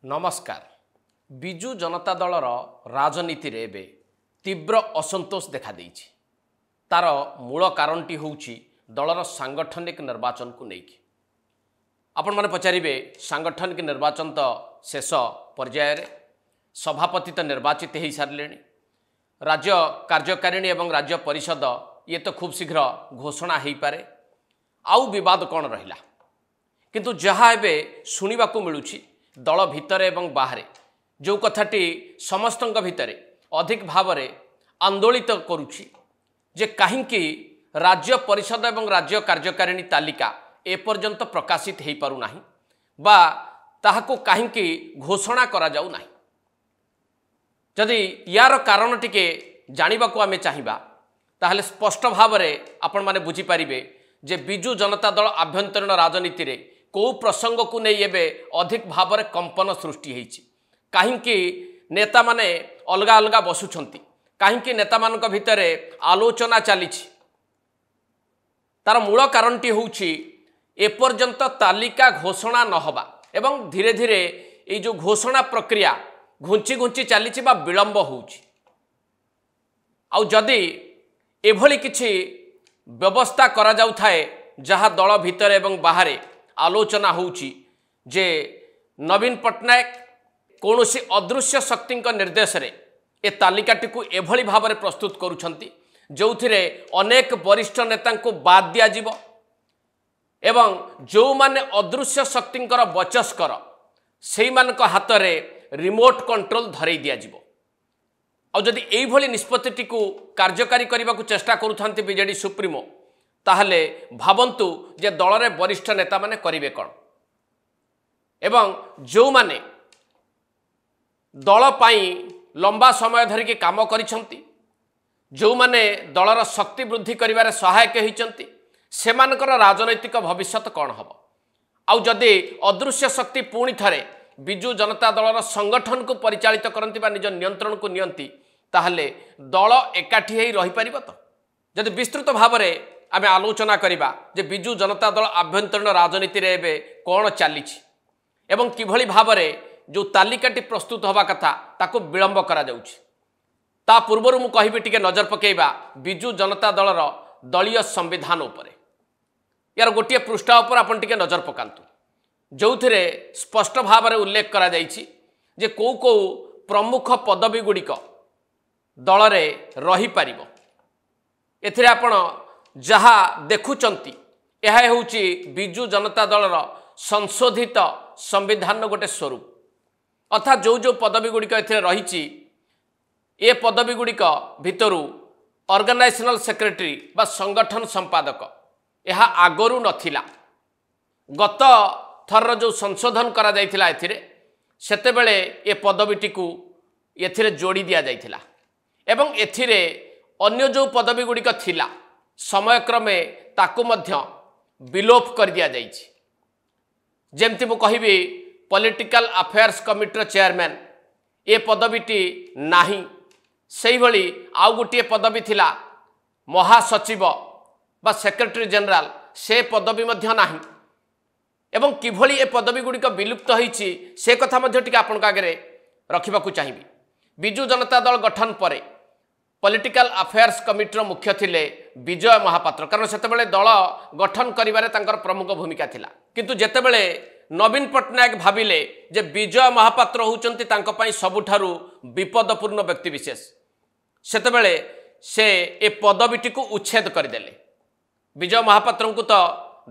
नमस्कार। बिजु जनता दलर राजनीति रे एबे तीव्र असंतोष देखा देइछि। तार मूल कारणटी होउछि दलर सांगठनिक निर्वाचन को नेकी। आपण माने पचारिबे सांगठनिक निर्वाचन तो शेष पर्याय रे सभापति तो निर्वाचित हो सारे। राज्य कार्यकारिणी एवं राज्य परिषद ये तो खूब शीघ्र घोषणा हो पारे। आउ विवाद कौन रहिला, किंतु जहाँ एबे शुणा मिलूँ दल भितर एवं बाहर जो कथाटी समस्तंक भितर अधिक भाव में आंदोलित करुछि जे काहींकि राज्य परिषद एवं राज्य कार्यकारिणी तालिका एपर्यंत प्रकाशित हो पारु नाही बा ताहाको काहींकि घोषणा करा जाऊ नाही। जदि यार कारण टिके जानिबा को आमे चाहिबा ताहले स्पष्ट भाव में आपण माने बुझी पारिबे जे बिजु जनता दल आभ्यंतरीण राजनीति रे को प्रसंग को नहीं एबे अधिक भाव में कंपन सृष्टि होइछि। काहींकि नेता माने अलगा अलगा बसुछंती, काहींकि नेता मानक भितरे आलोचना चलीछि। तार मूल कारणटी होउछि एपर्यंत तालिका घोषणा नहबा एवं धीरे धीरे ये जो घोषणा प्रक्रिया घुंची घुंची चलीछि बा विलंब होउछि। आउ जदि एभली किछि व्यवस्था करा जाउ थाए जहाँ दल भितर एवं बाहर आलोचना होउछि जे नवीन पट्टनायक कौनसी अदृश्य शक्ति निर्देश रे ए तालिकाटी को एभली भाव में प्रस्तुत करुछंती जो थिरे अनेक वरिष्ठ नेता को बाद दिया जिवो एवं जो माने अदृश्य शक्ति बचस्कर सेई मानक हाथ रे रिमोट कंट्रोल धरई दिया जिवो। और जदि एई भली निष्पत्ति को कार्यकारी करने को चेष्टा करुथांती बीजेडी सुप्रीमो ताहले भावंतु जे दल रे वरिष्ठ नेता माने करिवे कोन एवं जो माने दल पाई लंबा समय धरिकी काम करिसंती, जो माने दलर शक्ति वृद्धि करिवारे सहायक होइचंती सेमानकर राजनैतिक भविष्यत कौन हम। आउ जदि अदृश्य शक्ति पुणी थरे बिजु जनता दलर संगठन को परिचालित करती निज नियंत्रण को नियंती ताहले दल एकाठी ही रही पारिबो। तो जदि विस्तृत भाव में आमे आलोचना करिबा जे बिजु जनता दल आभ्यंतरीण राजनीति रे एबे कोन चलीछि एवं किभली भाव में जो तालिकाटी प्रस्तुत होबा कथा ताको विलंब करा जाउछि। ता पूर्वरु मु कहिबि टिके नजर पकेइबा बिजु जनता दलर दलीय संविधान उपरे। यार गोटे पृष्ठा उपर आपण टिके नजर पकांतु जो थिरे स्पष्ट भाव में उल्लेख करा जाइछि जे को प्रमुख पदवी गुड़िक दल रे रही पारिबो। एथिरे आपण जहा देखुचंती यह होउछि बिजु जनता दलर संशोधित संविधान गोटे स्वरूप। अर्थात जो जो पदवी गुड़िक एथिरे रहिछि ए पदवी गुड़िक भितरु ऑर्गेनाइजेशनल सेक्रेटरी बा संगठन संपादक यह आगरू नथिला। गत थर जो संशोधन करा जाइथिला एथिरे सेतेबेले ए पदवीटी को एथिरे जोड़ी दिया जाइथिला एवं एथिरे अन्य जो पदवी गुड़िक थिला समयक्रमे ताकू मध्य विलोप कर दिया जाइछि। जेमति मु कहिबी पॉलिटिकल अफेयर्स कमिटीर चेयरमैन ए पदवीटी नाही, सेही भली आउ गोटे पदवी थिला महासचिव बा सेक्रेटरी जनरल से पदवी मध्य नाही एवं किभली ए पदवी गुड़िक विलुप्त होइछि से कथा मध्य टिके आपन आगे रखिबा को चाहिबी। बिजु जनता दल गठन परे पॉलिटिकल अफेयर्स कमिटीर मुख्य थिले विजय महापात्र, कारण सेतेबेले दल गठन करिबारे तांकर प्रमुख भूमिका थिला। किंतु जेतेबेले नवीन पट्टनायक भाविले जे विजय महापात्र होउचंती तांको पई सबुठारु विपदपूर्ण व्यक्ति विशेष, सेतेबेले से ए पदवीटी को उच्छेद करदेले। विजय महापात्र को तो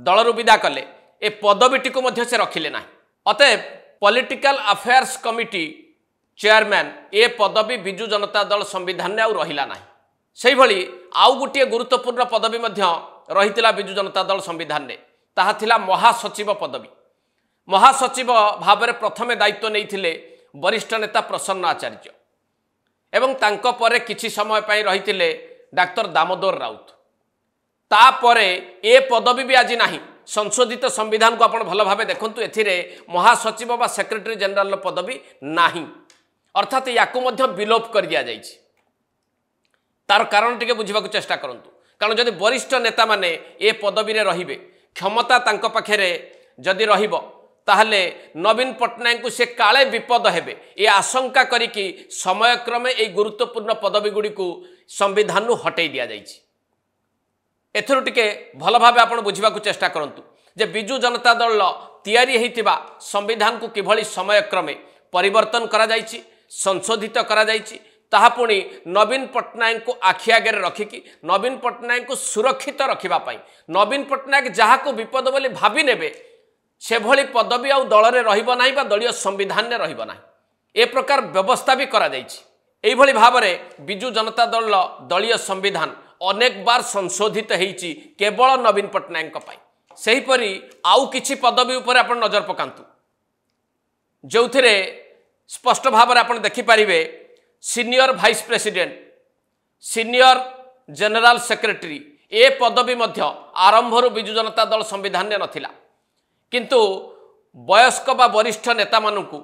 दलरु विदा कले, ए पदवीटी को मध्य से रखिले ना। अतएव political affairs committee chairman A पदवी बिजु जनता दल संविधान में आउ रहिला नाही। सेही भली आउ गोटे गुरुत्वपूर्ण पदवी मध्य रहितिला बिजु जनता दल संविधान में, ताहा थिला महासचिव पदवी। महासचिव भाव में प्रथमे दायित्व नहीं वरिष्ठ नेता प्रसन्न आचार्य एवं तांको परे किछि समय पाई रहितिले डाक्टर दामोदर राउत। तापरे ए पदवी भी आज नाही। संशोधित संविधान को आपण भल भाव देखंतु एथिरे महासचिव बा सेक्रेटरी जनरल पदवी नाही, अर्थात याकू मध्य विलोप कर दिया जाइछि। तार कारण टिके बुझिबा को चेष्टा करंतु, कारण जदि वरिष्ठ नेता माने ए पदवी रे रहिबे क्षमता तांको पाखरे जदि रहिबो ताहले नवीन पट्टनायक को से काले विपद हेबे ये आशंका करिकी समयक्रमे ये गुरुत्वपूर्ण पदवी गुड़ी को संविधान हटई दि जाइए। एथर टिके भल भाव आप बुझा चेष्टा करंतु जे बिजु जनता दल तैयारी होइतिबा संविधान को किभली समयक्रमे परिवर्तन करा जाइछि, संशोधित करा जाइछि, ताहा पुणी नवीन पट्टनायक को आखि आगे रखिकी नवीन पट्टनायक को सुरक्षित रखिबा पई नवीन पट्टनायक जहाँ को विपद बोली भावी नेबे से भली पदवी आउ दल रे रहिबो नाही बा दलीय संविधान रे रहिबो नाही। ए प्रकार व्यवस्था भी करा जाइछि। एई भली भाव रे बिजु जनता दल दलीय संविधान अनेक बार संशोधित होइछि केवल नवीन पट्टनायक पई। सेही परी आउ किछि पदवी ऊपर आपण नजर पकांतु जो थिरे स्पष्ट भाव रे आपण देखि परिबे senior vice president, senior general secretary ए पदवी मध्य आरंभर बिजु जनता दल संविधान ने नथिला, किंतु वयस्क बा वरिष्ठ नेता मानकु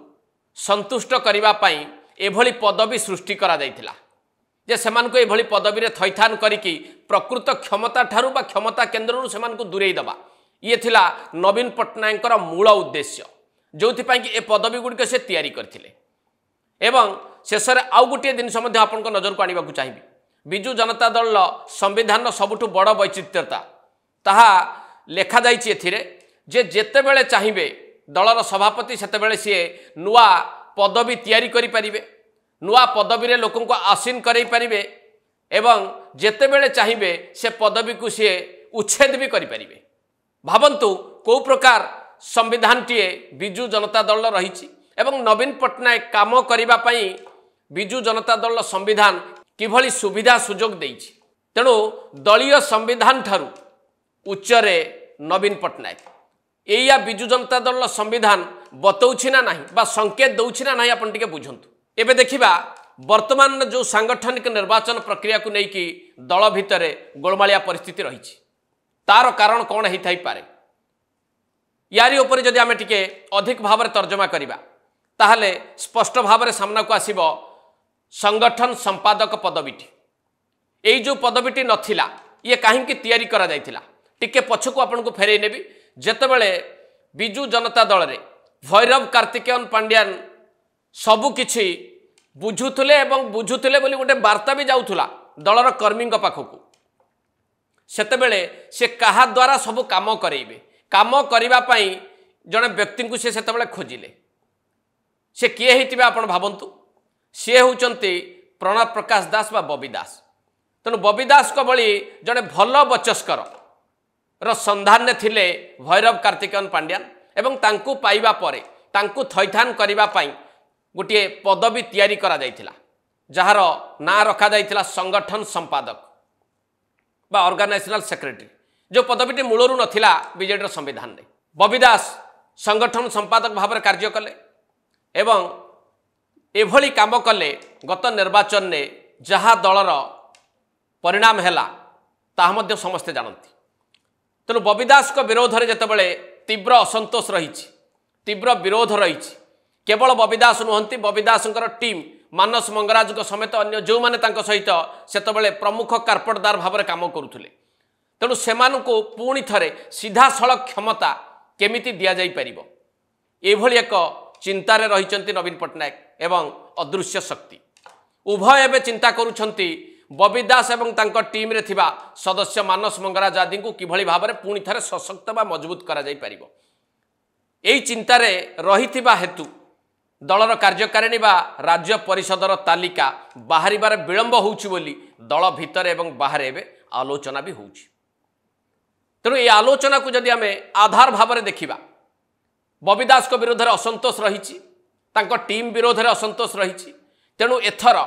संतुष्ट करिबा पई एभली पदवी सृष्टि करा जाइथिला जे सेमानकु एभली पदवी रे थैथान करिकी प्रकृत क्षमता ठारू बा क्षमता केंद्ररू सेमानकु दूरेई दबा ये थिला नवीन पट्टनायकर मूल उद्देश्य जोथि पई कि ए पदवी गुडी से तैयारी करथिले। एवं शेष में आउ गोटे जिनस आपण नजर को आने चाहिए बिजु जनता दल संविधान सबुठ बड़ वैचित्र्यता ताहा लेखा जाइए जे जेतेबेले चाहिए दलर सभापति सेतेबेले सी नुआ पदवी तैयारी करि परिबे, नुआ पदवी रे लोकन को आसीन करई परिबे एवं जेतेबेले चाहिए से पदवी को सी उच्छेद भी करि परिबे। भावंतु को प्रकार संविधान टीए बिजु जनता दल रही एवं नवीन पट्टनायक काम करिबा पई बिजु जनता दल संविधान किभली सुविधा सुजोग देइछि। तेणु दलीय संविधान ठारू उच्चरे नवीन पट्टनायक एया बिजु जनता दल संविधान बतौछि ना नाही बा संकेत दौछि ना नाही आपण टिके बुझंतु। एबे देखिबा वर्तमान जो सांगठनिक निर्वाचन प्रक्रिया को नेकी दल भितरे गोलमालिया परिस्थिति रहिछि तार कारण कौन हेइ थाइ पारे यारी ऊपर जदि आमे टिके अधिक भाव में तर्जमा करिबा ताहले स्पष्ट भाव में सामना को आसीबो संगठन संपादक पदवीटी। एई जो पदवीटी नथिला ये काहेकि तैयारी करा जाइथिला टिके पछकु आपन को फेरै नेबी जेतेबेले बिजु जनता दल रे भैरव कार्तिकेयन पांड्यान सबु किछि बुझुथुले एवं बुझुथुले बोली गोटे वार्ता भी जाउथुला दलर कर्मी पाखकु सेतेबेले से कहा द्वारा सबु काम करेइबे काम करिबा पई जने व्यक्ति को से सेतेबेले खोजिले से किए हितिबा आपण भाबंतु सी होउचंती प्रणव प्रकाश दास बा बबी दास। तेणु बबी दास को भली जड़े भल बचस्कर संधान ने थिले भैरव कार्तिकेयन पांड्यान एवं तांकु पाइबा परे तांकु थैथान करिबा पई गोटे पदवी तैयारी करा जाइथिला जहार ना रखा जाइथिला संगठन संपादक बा ऑर्गेनाइजेशनल सेक्रेटरी जो पदवीटी मूलरू नथिला बीजेडी संविधान में। बबी दास संगठन संपादक भाव में कार्य कले एवं एभली काम कले गत निर्वाचन ने जहाँ दलर परिणाम हैला ताहा मध्य समस्ते जानती। तेणु बबी दास को विरोध में जितेबाला तीव्र असंतोष रही तीव्र विरोध रही केवल बबी दास नुहंती बबी दासंकर टीम मानस मंगराज समेत अन्य जो माने तांको सहित सेतबेले प्रमुख कार्पेटदार भाव में काम करुले। तेणु सेमानकु पुणी थरे सीधा सड़क क्षमता केमिति दिया जाई परिबो एभली एक चिंतारे रहिचंती नवीन पट्टनायक एवं अदृश्य शक्ति उभय एवं चिंता करुछंती बबी दास एवं तांको टीम रे थिबा सदस्य मानस मंगराज आदि को किभली भाव में पुणी थरे सशक्त बा मजबूत करा जाई परिबो। एई चिंतारे रहिथिबा हेतु दलर कार्यकारिणी बा राज्य परिषदर तालिका बाहरिबार विलंब होउछि बोली दल भितर एवं बाहर एबे आलोचना भी होउछि। तेणु ये आलोचना को जदि आमे आधार भाव में देखिबा बबी दास को विरोध में असंतोष रही टीम विरोध में असंतोष रही तेणु एथर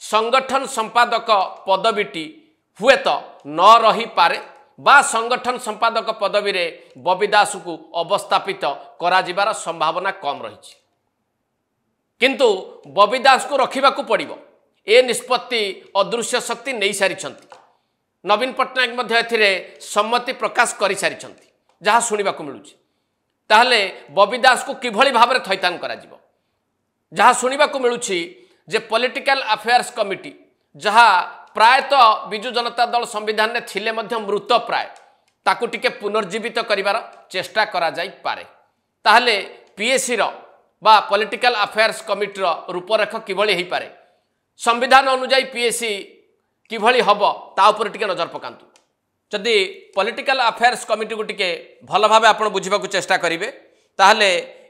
संगठन संपादक पदवीटी हुए तो न रही पारे बा संगठन संपादक पदवी रे बबी दास को अवस्थापित करा जिबार संभावना कम रही किंतु बबी दास को रखा पड़ो ए निष्पत्ति अदृश्य शक्ति नहीं सारी नवीन पट्टनायक मध्य एथिरे सम्मति प्रकाश कर सारी जहाँ शुणा मिलूँ ताहले बबी दास को किभली भाव में थैथान करा जिवो जहाँ शुणा मिलूँ जे पॉलिटिकल अफेयर्स कमिटी जहाँ प्रायतः बिजु जनता दल संविधान में थिले मध्य मृत प्राय ताकू टिके पुनर्जीवित करिवार चेष्टा करा जाई पारे ताहले पीएससी रो बा पॉलिटिकल अफेयर्स कमिटी रो रूपरेख किभली हो पारे संविधान अनुଯାयी पीएससी किभली हम ता उपर टिके नजर पकांतु जदि पॉलिटिकल अफेयर्स कमिटी को टिके भल भाव आप बुझा चेष्टा करेंगे ताहले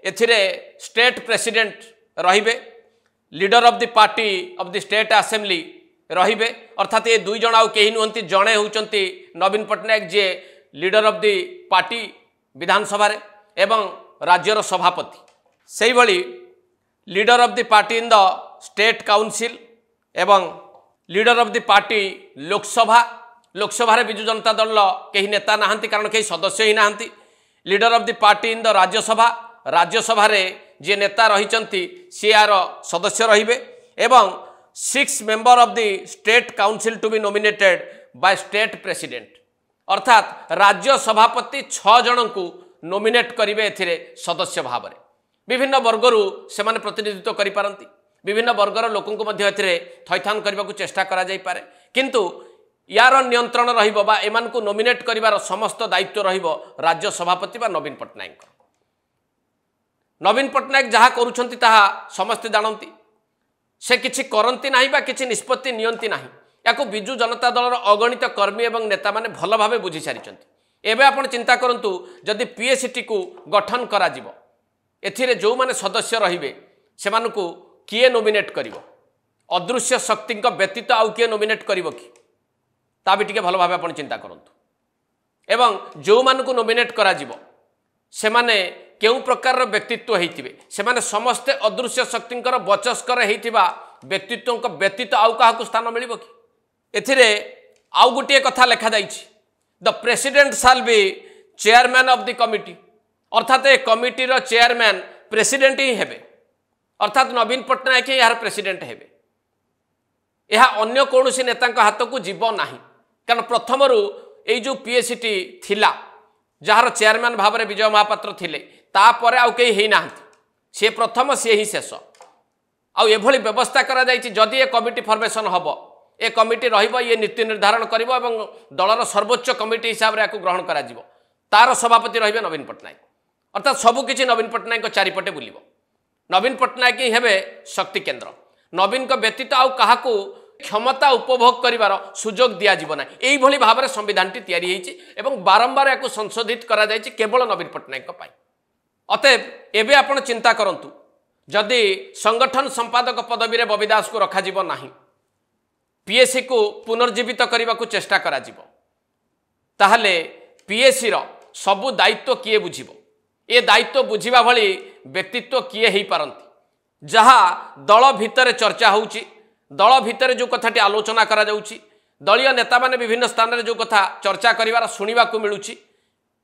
एथिरे स्टेट प्रेसिडेंट रहिबे leader of the party of the state assembly रहिबे अर्थात ये दुई जन आउ केही नुहंती जणे होउचंती नवीन पट्टनायक जे leader of the party Vidhan Sabha रे एवं राज्यर सभापति सेही भली leader of the party in the state council एवं leader of the party Lok Sabha रे बिजु जनता दल केही नेता नाहंती कारण केही सदस्य ही नाहंती leader of the party in the Rajya Sabha रे जे नेता रहिचंती सी आर सदस्य रहिबे एवं 6 member of the state council to be nominated by state president अर्थात राज्य सभापति 6 जन को नॉमिनेट करिवे एथिरे सदस्य भाव में विभिन्न वर्गरू से प्रतिनिधित्व करि पारंती विभिन्न वर्गर लोकों को मध्य एथिरे थैथान करबा को चेष्टा करा जाई पारे किंतु यार नियंत्रण रहिबो बा एमान को नॉमिनेट करिवार समस्त दायित्व रहिबो राज्य सभापति बा नवीन पट्टनायक नवीन पट्टनायक जहाँ करूछंती ताहा समस्ते जानती से किछि करंती नाही बा किछि निष्पत्ति नियंती नाही याको बिजु जनता दलर अगणित कर्मी एवं नेता माने भल भावे बुझी सारिछंती एबे आपण चिंता करंतु जदि पीएससी को गठन करा जिवो एथिरे जो माने सदस्य रहिबे सेमानकु किए नॉमिनेट करिवो अदृश्य शक्ति व्यतीत आउ किए नॉमिनेट करिवो कि ता भी टिके भल भावे आपण चिंता करंतु एवं जो मानकु नॉमिनेट करा जिवो सेमाने केउ प्रकार व्यक्तित्व होइतिबे सेमाने समस्ते अदृश्य शक्तिंकर बचस्कर होइतिबा व्यक्तित्व व्यतीत आउ काहाकु स्थान मिलिबो कि एथिरे आउ गुटिए कथा लेखा जाइछि the president shall be chairman of the committee अर्थात ए कमिटी रो चेयरमैन प्रेसिडेंट ही हेबे अर्थात नवीन पट्टनायक यार प्रेसिडेंट हेबे यह अन्य कौनसी नेता हाथ को जीव नाही कारण प्रथमरु ए जो पीएससी थिला जार चेयरमैन भाव में विजय महापात्र थिले तापर आउ कहीं है ना सी प्रथम सी ही शेष आउ एभली व्यवस्था करा जायछि जदि ए कमिटी फॉर्मेशन हबो ए कमिटी रहिबो ये नीति निर्धारण करिबो एवं दलर सर्वोच्च कमिटी हिसाब रे याकु ग्रहण करा जिवो तार सभापति रहिबे नवीन पट्टनायक अर्थात सबु किछि नवीन पट्टनायक चारिपटे बुलिबो नवीन पट्टनायक ही हेबे शक्ति केन्द्र नवीन को व्यतीत आउ काहाकु क्षमता उपभोग करिवार सुजोग दिया जीव ना एई भली भाव में संविधान टी तैयारी होईछि एवं बारंबार याकु संशोधित करा जायछि केवल नवीन पट्टनायक पाई अतएव एबे आपण चिंता करंतु जदि संगठन संपादक पदवी रे बबी दास को रखा जीव नाही पीएससी को पुनर्जीवित करने को चेष्टा करा जीव ताहले पीएससी रो सबु दायित्व किए बुझिबो ए दायित्व बुझिबा भली व्यक्तित्व किए ही पारंती जहा दल भितर चर्चा होउची दल भितर जो कथाटी आलोचना करा जाउची दलीय नेता माने विभिन्न स्थान रे जो कथा चर्चा करिवार सुनिबा को मिलुची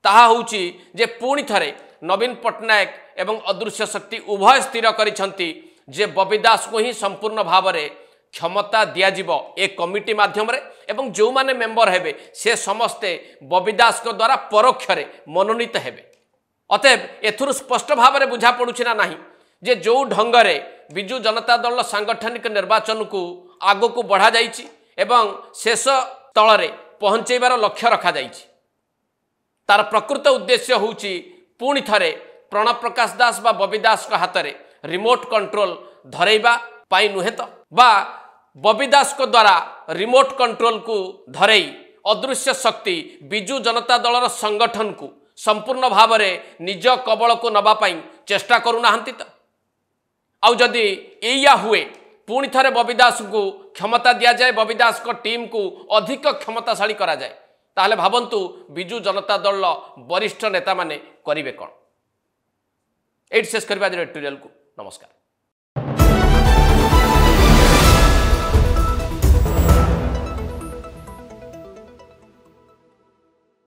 ताहा होउची जे पुणी थरे नवीन पट्टनायक एवं अदृश्य शक्ति उभय स्थिर करिसंती जे बबी दास को ही संपूर्ण भाव में क्षमता दियाजिब ए कमिटी माध्यम रे एवं जो माने मेंबर हेबे से समस्ते बबी दास को द्वारा परोक्ष रे मनोनीत हेबे अतएव एथुरु स्पष्ट भाव में बुझा पड़ुछि ना नाही जे जो ढंग रे बिजु जनता दल सांगठनिक निर्वाचन को आगो को बढ़ा जाइछि एवं शेष तल रे पहुंचेबार लक्ष्य रखा जाइछि तार प्रकृत उद्देश्य होउछि पुणी थरे प्रणव प्रकाश दास बा बबी दास को हाथ में रिमोट कंट्रोल धरेबा पाई नुहे तो बा बबी दास को द्वारा रिमोट कंट्रोल को धरई अदृश्य शक्ति बिजु जनता दलर संगठन को संपूर्ण भाव में निज कबल को नवापाई चेष्टा करूना तो आउ जदि एया हुए पुणी थरे बबी दास को क्षमता दिया जाए बबी दास को टीम को अधिक क्षमताशाली करा जाए ताहले भावंतु बिजु जनता दल वरिष्ठ नेता माने करिवे कोन एट शेष करबा एडिटोरियल को नमस्कार।